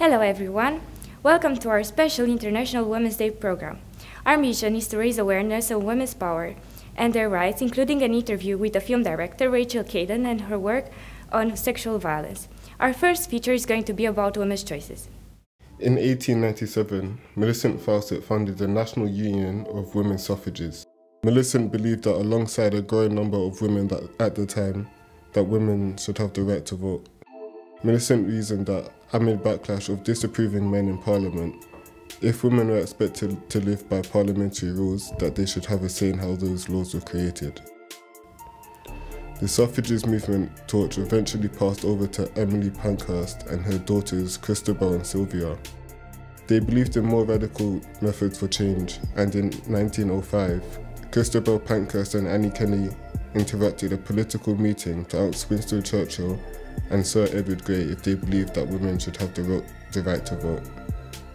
Hello everyone! Welcome to our special International Women's Day program. Our mission is to raise awareness of women's power and their rights, including an interview with the film director Rachel Kaden and her work on sexual violence. Our first feature is going to be about women's choices. In 1897, Millicent Fawcett founded the National Union of Women's Suffrages. Millicent believed that alongside a growing number of women at the time, that women should have the right to vote. Millicent reasoned that amid backlash of disapproving men in Parliament, if women were expected to live by parliamentary rules, that they should have a say in how those laws were created. The suffrages movement torch eventually passed over to Emily Pankhurst and her daughters Christabel and Sylvia. They believed in more radical methods for change, and in 1905, Christabel Pankhurst and Annie Kenney interrupted a political meeting to ask Winston Churchill and Sir Edward Grey if they believed that women should have the right to vote.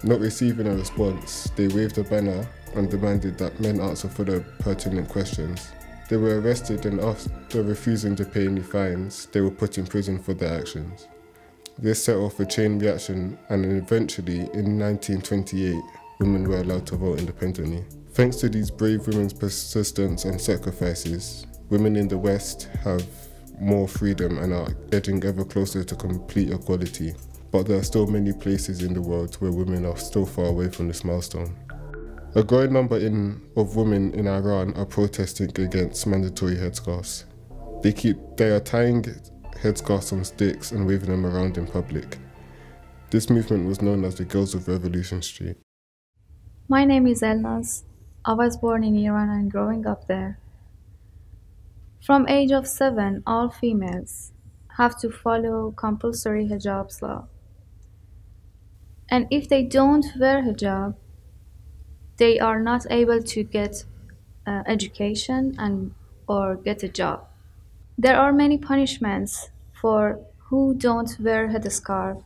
Not receiving a response, they waved a banner and demanded that men answer for the pertinent questions. They were arrested, and after refusing to pay any fines, they were put in prison for their actions. This set off a chain reaction, and eventually, in 1928, women were allowed to vote independently. Thanks to these brave women's persistence and sacrifices, women in the West have more freedom and are edging ever closer to complete equality. But there are still many places in the world where women are still far away from this milestone. A growing number of women in Iran are protesting against mandatory headscarves. They are tying headscarves on sticks and waving them around in public. This movement was known as the Girls of Revolution Street. My name is Elnaz. I was born in Iran and growing up there. From age of 7, all females have to follow compulsory hijab law. And if they don't wear hijab, they are not able to get education or get a job. There are many punishments for who don't wear headscarf.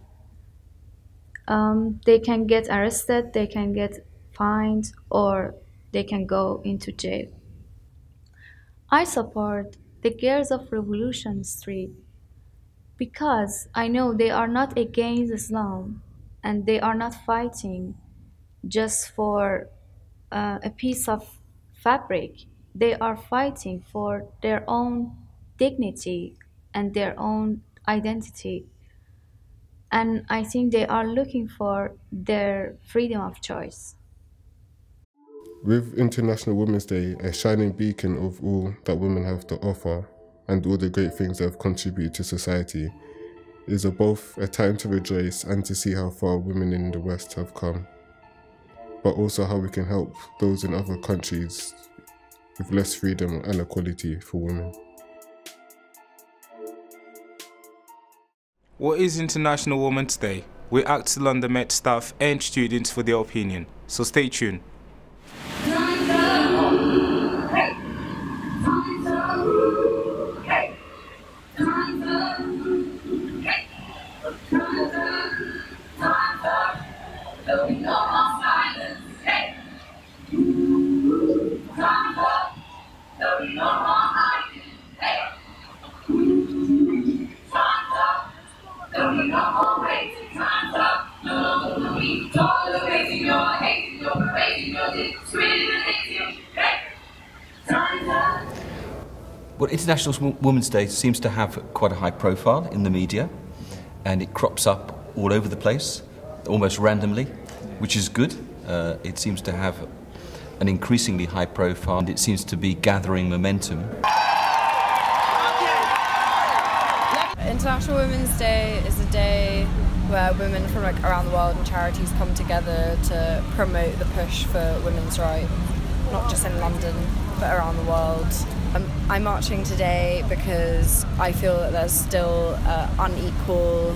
They can get arrested, they can get fined, or they can go into jail. I support the Girls of Revolution Street because I know they are not against Islam and they are not fighting just for a piece of fabric. They are fighting for their own dignity and their own identity. And I think they are looking for their freedom of choice. With International Women's Day, a shining beacon of all that women have to offer and all the great things they have contributed to society, is both a time to rejoice and to see how far women in the West have come, but also how we can help those in other countries with less freedom and equality for women. What is International Women's Day? We asked London Met staff and students for their opinion, so stay tuned. Well, International Women's Day seems to have quite a high profile in the media, and it crops up all over the place, almost randomly, which is good. It seems to have an increasingly high profile, and it seems to be gathering momentum. International Women's Day is a day where women from around the world and charities come together to promote the push for women's rights, not just in London, but around the world. I'm marching today because I feel that there's still unequal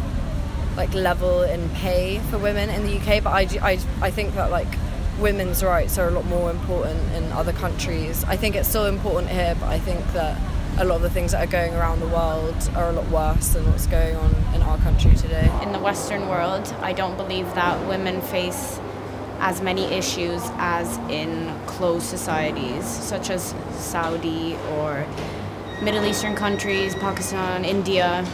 level in pay for women in the UK, but I think that women's rights are a lot more important in other countries. I think it's still important here, but I think that a lot of the things that are going around the world are a lot worse than what's going on in our country today. In the Western world, I don't believe that women face as many issues as in closed societies, such as Saudi or Middle Eastern countries, Pakistan, India.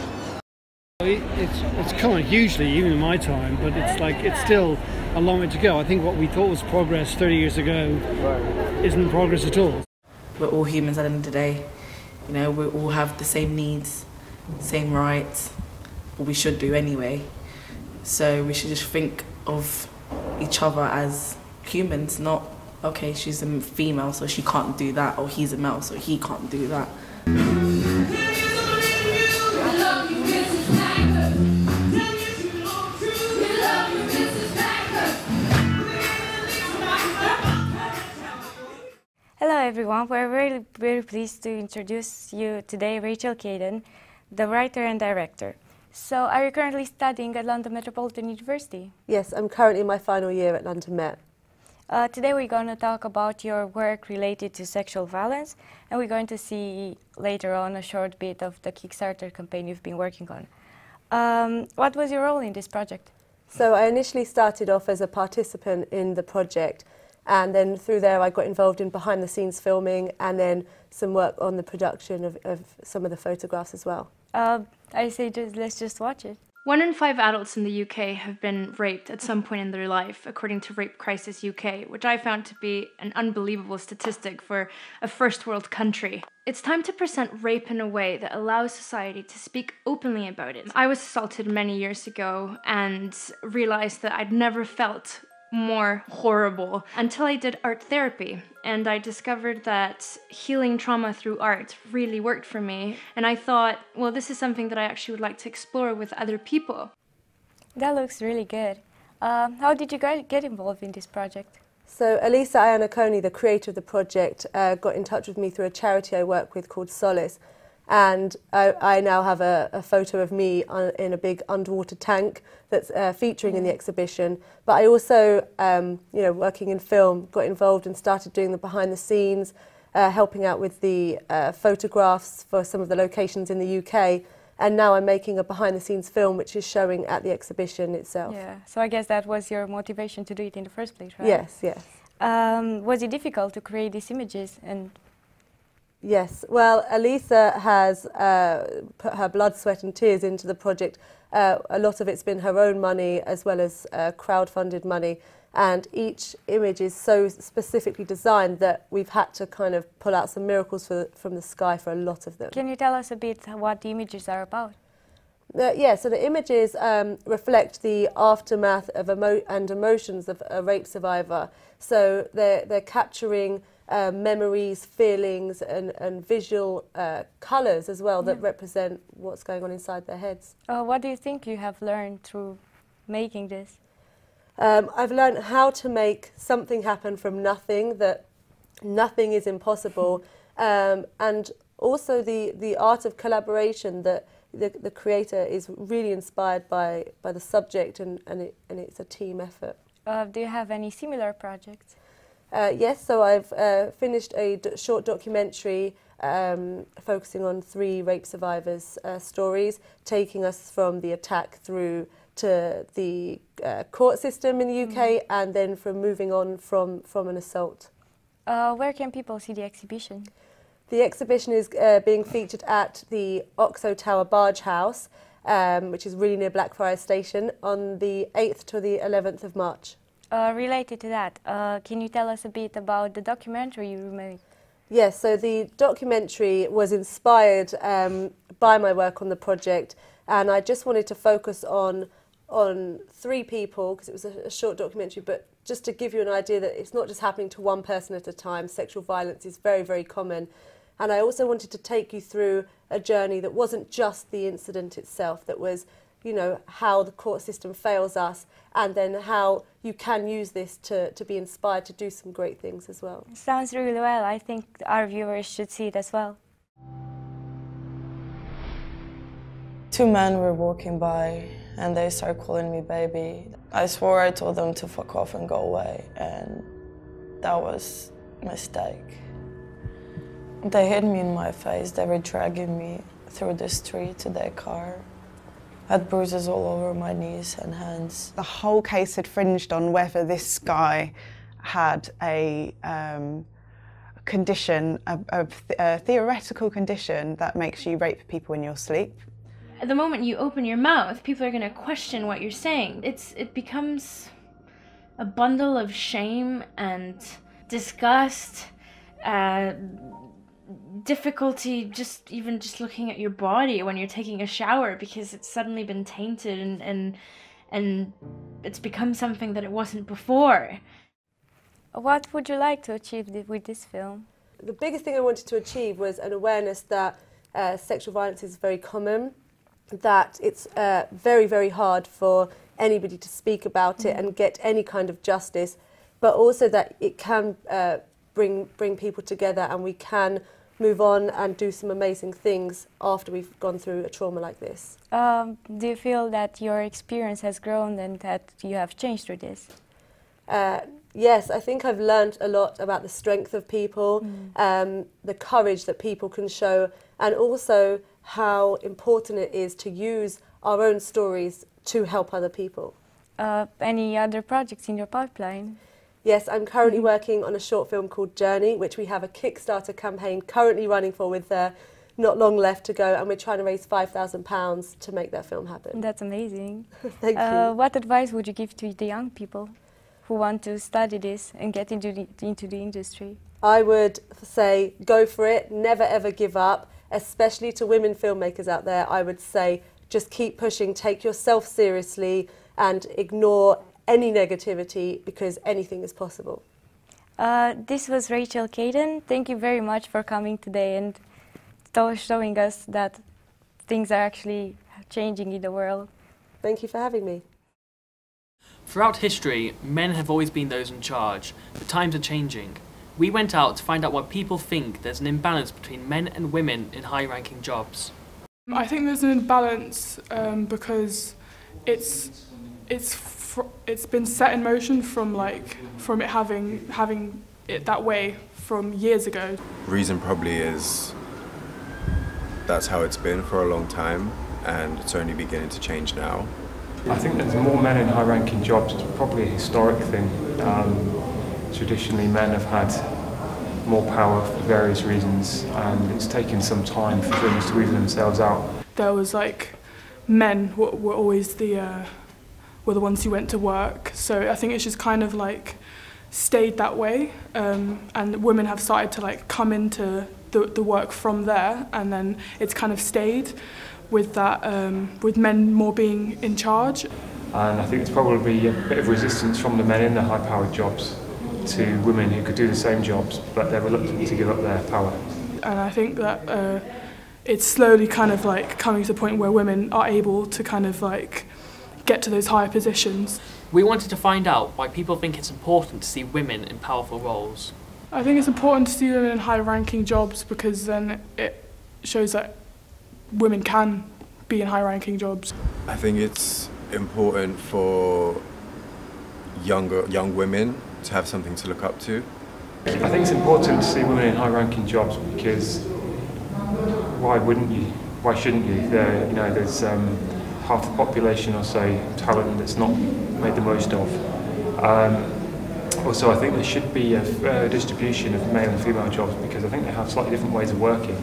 It's come on hugely, even in my time, but it's still a long way to go. I think what we thought was progress 30 years ago isn't progress at all. We're all humans at the end of the day. You know, we all have the same needs, same rights, or we should do anyway. So we should just think of each other as humans, not, okay, she's a female so she can't do that, or he's a male so he can't do that. Hello everyone, we're very pleased to introduce you today Rachel Kaden, the writer and director. So, are you currently studying at London Metropolitan University? Yes, I'm currently in my final year at London Met. Today we're going to talk about your work related to sexual violence, and we're going to see later on a short bit of the Kickstarter campaign you've been working on. What was your role in this project? So I initially started off as a participant in the project, and then through there I got involved in behind-the-scenes filming and then some work on the production of some of the photographs as well. I say let's just watch it. 1 in 5 adults in the UK have been raped at some point in their life, according to Rape Crisis UK, which I found to be an unbelievable statistic for a first world country. It's time to present rape in a way that allows society to speak openly about it. I was assaulted many years ago and realized that I'd never felt more horrible until I did art therapy, and I discovered that healing trauma through art really worked for me, and I thought, well, this is something that I actually would like to explore with other people. That looks really good. How did you get involved in this project? So Elisa Iannacone, the creator of the project, got in touch with me through a charity I work with called Solace, and I now have a photo of me in a big underwater tank that's featuring in the exhibition. But I also, working in film, got involved and started doing the behind the scenes, helping out with the photographs for some of the locations in the UK. And now I'm making a behind the scenes film which is showing at the exhibition itself. Yeah, so I guess that was your motivation to do it in the first place, right? Yes, yes. Was it difficult to create these images? And yes, well, Elisa has put her blood, sweat and tears into the project. A lot of it's been her own money as well as crowd-funded money, and each image is so specifically designed that we've had to kind of pull out some miracles from the sky for a lot of them. Can you tell us a bit what the images are about? Yeah, so the images reflect the aftermath of and emotions of a rape survivor. So they're capturing memories, feelings and visual colours as well that represent what's going on inside their heads. What do you think you have learned through making this? I've learned how to make something happen from nothing, that nothing is impossible, and also the art of collaboration, that the creator is really inspired by the subject, and it's a team effort. Do you have any similar projects? Yes, so I've finished a short documentary focusing on 3 rape survivors' stories, taking us from the attack through to the court system in the UK, and then from moving on from an assault. Where can people see the exhibition? The exhibition is being featured at the Oxo Tower Barge House, which is really near Blackfriars Station, on the 8th to the 11th of March. Related to that, can you tell us a bit about the documentary you made? Yes, so the documentary was inspired by my work on the project, and I just wanted to focus on 3 people, because it was a short documentary, but just to give you an idea that it's not just happening to one person at a time. Sexual violence is very, very common. And I also wanted to take you through a journey that wasn't just the incident itself, that was, you know, how the court system fails us, and then how you can use this to be inspired to do some great things as well. Sounds really well. I think our viewers should see it as well. 2 men were walking by and they started calling me baby. I swore I told them to fuck off and go away, and that was a mistake. They hit me in my face. They were dragging me through the street to their car. I had bruises all over my knees and hands. The whole case had fringed on whether this guy had a condition, a theoretical condition that makes you rape people in your sleep. At the moment you open your mouth, people are going to question what you're saying. It becomes a bundle of shame and disgust, difficulty just looking at your body when you're taking a shower because it's suddenly been tainted and it's become something that it wasn't before. What would you like to achieve with this film? The biggest thing I wanted to achieve was an awareness that sexual violence is very common, that it's very, very hard for anybody to speak about it and get any kind of justice, but also that it can bring people together and we can move on and do some amazing things after we've gone through a trauma like this. Do you feel that your experience has grown and that you have changed through this? Yes, I think I've learned a lot about the strength of people, the courage that people can show, and also how important it is to use our own stories to help other people. Any other projects in your pipeline? Yes, I'm currently working on a short film called Journey, which we have a Kickstarter campaign currently running for with not long left to go, and we're trying to raise £5,000 to make that film happen. That's amazing. Thank you. What advice would you give to the young people who want to study this and get into the industry? I would say go for it, never ever give up, especially to women filmmakers out there. I would say just keep pushing, take yourself seriously and ignore any negativity because anything is possible. This was Rachel Kaden. Thank you very much for coming today and showing us that things are actually changing in the world. Thank you for having me. Throughout history, men have always been those in charge, but times are changing. We went out to find out what people think there's an imbalance between men and women in high-ranking jobs. I think there's an imbalance because it's been set in motion from it having it that way from years ago. Reason probably is that's how it's been for a long time and it's only beginning to change now. I think there's more men in high-ranking jobs. It's probably a historic thing. Traditionally, men have had more power for various reasons, and it's taken some time for things to even themselves out. There was men were always were the ones who went to work. So I think it's just kind of stayed that way, and women have started to come into the work from there, and then it's kind of stayed with that, with men more being in charge. And I think it's probably a bit of resistance from the men in the high-powered jobs to women who could do the same jobs, but they're reluctant to give up their power. And I think that it's slowly kind of coming to the point where women are able to kind of get to those higher positions. We wanted to find out why people think it's important to see women in powerful roles. I think it's important to see them in high-ranking jobs because then it shows that women can be in high-ranking jobs. I think it's important for young women to have something to look up to. I think it's important to see women in high-ranking jobs because why wouldn't you? Why shouldn't you? There's half the population or so talent that's not made the most of. Also, I think there should be a fair distribution of male and female jobs because I think they have slightly different ways of working.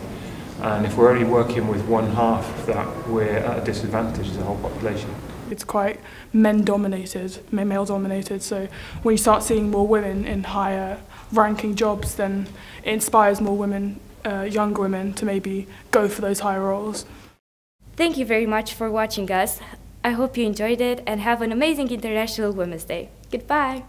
And if we're only working with one half of that, we're at a disadvantage as a whole population. It's quite men-dominated, male-dominated, so when you start seeing more women in higher-ranking jobs, then it inspires more women, younger women, to maybe go for those higher roles. Thank you very much for watching us. I hope you enjoyed it and have an amazing International Women's Day. Goodbye!